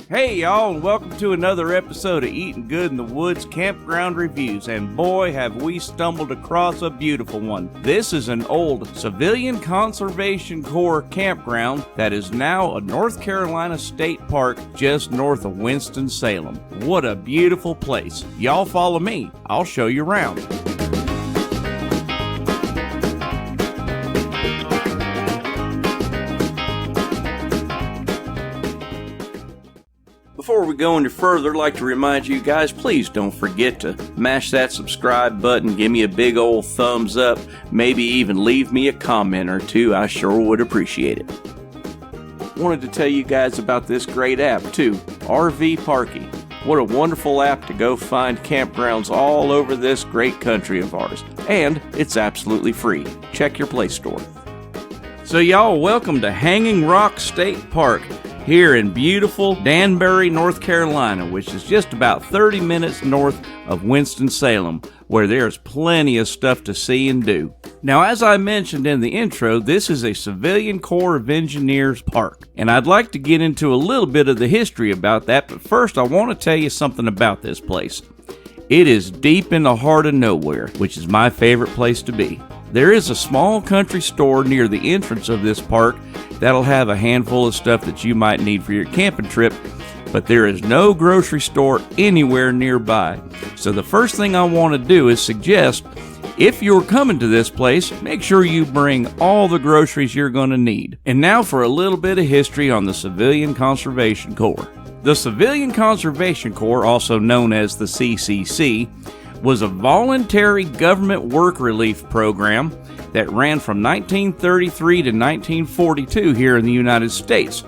Hey y'all, and welcome to another episode of Eatin Good in the Woods Campground Reviews, and boy have we stumbled across a beautiful one. This is an old Civilian Conservation Corps campground that is now a North Carolina state park just north of Winston Salem. What a beautiful place. Y'all follow me, I'll show you around. Before we go any further, I'd like to remind you guys, please don't forget to mash that subscribe button, give me a big old thumbs up, maybe even leave me a comment or two. I sure would appreciate it. Wanted to tell you guys about this great app too, RV Parky. What a wonderful app to go find campgrounds all over this great country of ours. And it's absolutely free. Check your Play Store. So y'all, welcome to Hanging Rock State Park here in beautiful Danbury, North Carolina, which is just about 30 minutes north of Winston-Salem, where there's plenty of stuff to see and do. Now, as I mentioned in the intro, this is a Civilian Corps of Engineers park, and I'd like to get into a little bit of the history about that, but first I want to tell you something about this place. It is deep in the heart of nowhere, which is my favorite place to be. There is a small country store near the entrance of this park that'll have a handful of stuff that you might need for your camping trip, but there is no grocery store anywhere nearby. So the first thing I want to do is suggest, if you're coming to this place, make sure you bring all the groceries you're going to need. And now for a little bit of history on the Civilian Conservation Corps. The Civilian Conservation Corps, also known as the CCC, was a voluntary government work relief program that ran from 1933 to 1942 here in the United States.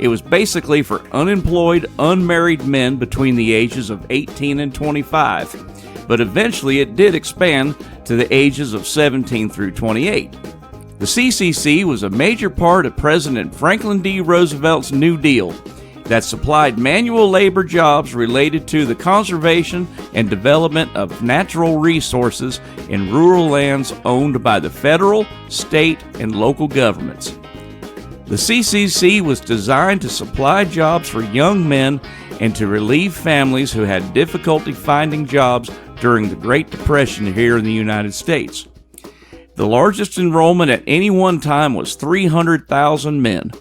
It was basically for unemployed, unmarried men between the ages of 18 and 25, but eventually it did expand to the ages of 17 through 28. The CCC was a major part of President Franklin D. Roosevelt's New Deal that supplied manual labor jobs related to the conservation and development of natural resources in rural lands owned by the federal, state, and local governments. The CCC was designed to supply jobs for young men and to relieve families who had difficulty finding jobs during the Great Depression here in the United States. The largest enrollment at any one time was 300,000 men.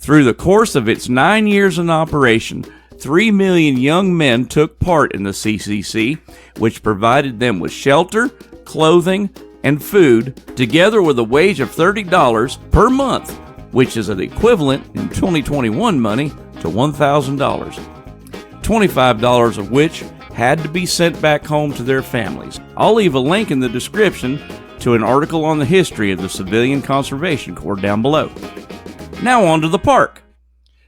Through the course of its 9 years in operation, 3 million young men took part in the CCC, which provided them with shelter, clothing, and food, together with a wage of $30 per month, which is the equivalent in 2021 money to $1,000, $25 of which had to be sent back home to their families. I'll leave a link in the description to an article on the history of the Civilian Conservation Corps down below. Now on to the park.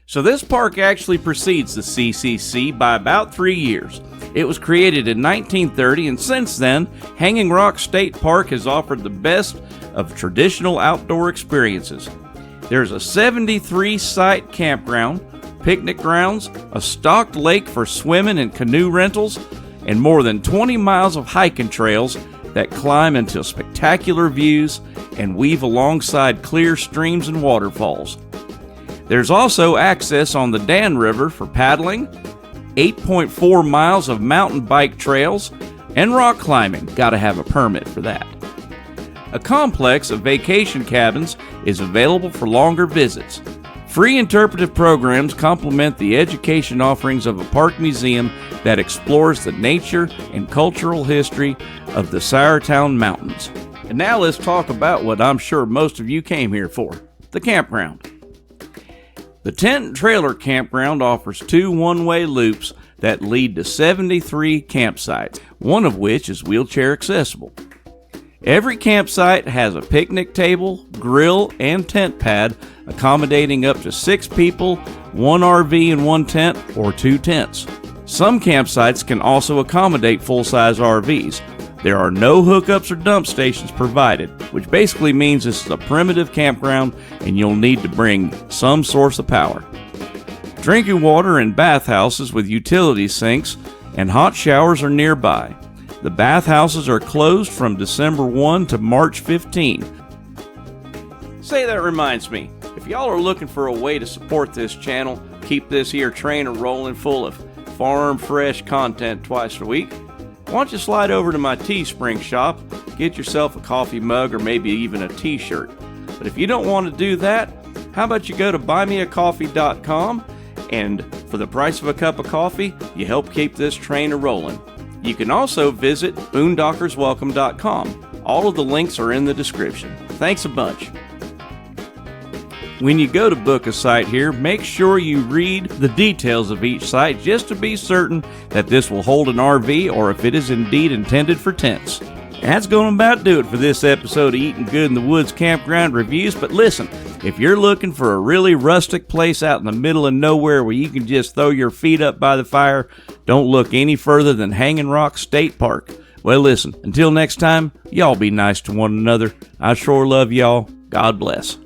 So this park actually precedes the CCC by about 3 years. It was created in 1930, and since then, Hanging Rock State Park has offered the best of traditional outdoor experiences. There's a 73-site campground, picnic grounds, a stocked lake for swimming and canoe rentals, and more than 20 miles of hiking trails that climb into spectacular views and weave alongside clear streams and waterfalls. There's also access on the Dan River for paddling, 8.4 miles of mountain bike trails, and rock climbing. Gotta have a permit for that. A complex of vacation cabins is available for longer visits. Free interpretive programs complement the education offerings of a park museum that explores the nature and cultural history of the Siretown Mountains. And now let's talk about what I'm sure most of you came here for, the campground. The tent and trailer campground offers 2 one-way loops that lead to 73 campsites, one of which is wheelchair accessible. Every campsite has a picnic table, grill, and tent pad accommodating up to 6 people, 1 RV and 1 tent, or 2 tents. Some campsites can also accommodate full-size RVs. There are no hookups or dump stations provided, which basically means this is a primitive campground and you'll need to bring some source of power. Drinking water and bathhouses with utility sinks and hot showers are nearby. The bathhouses are closed from December 1 to March 15. Say, that reminds me, if y'all are looking for a way to support this channel, help keep this here train rolling full of farm fresh content twice a week, why don't you slide over to my Teespring shop, get yourself a coffee mug or maybe even a t-shirt. But if you don't want to do that, how about you go to buymeacoffee.com, and for the price of a cup of coffee, you help keep this train a-rolling. You can also visit boondockerswelcome.com. All of the links are in the description. Thanks a bunch. When you go to book a site here, make sure you read the details of each site just to be certain that this will hold an RV or if it is indeed intended for tents. That's going to about do it for this episode of Eatin Good in the Woods Campground Reviews. But listen, if you're looking for a really rustic place out in the middle of nowhere where you can just throw your feet up by the fire, don't look any further than Hanging Rock State Park. Well, listen, until next time, y'all be nice to one another. I sure love y'all. God bless.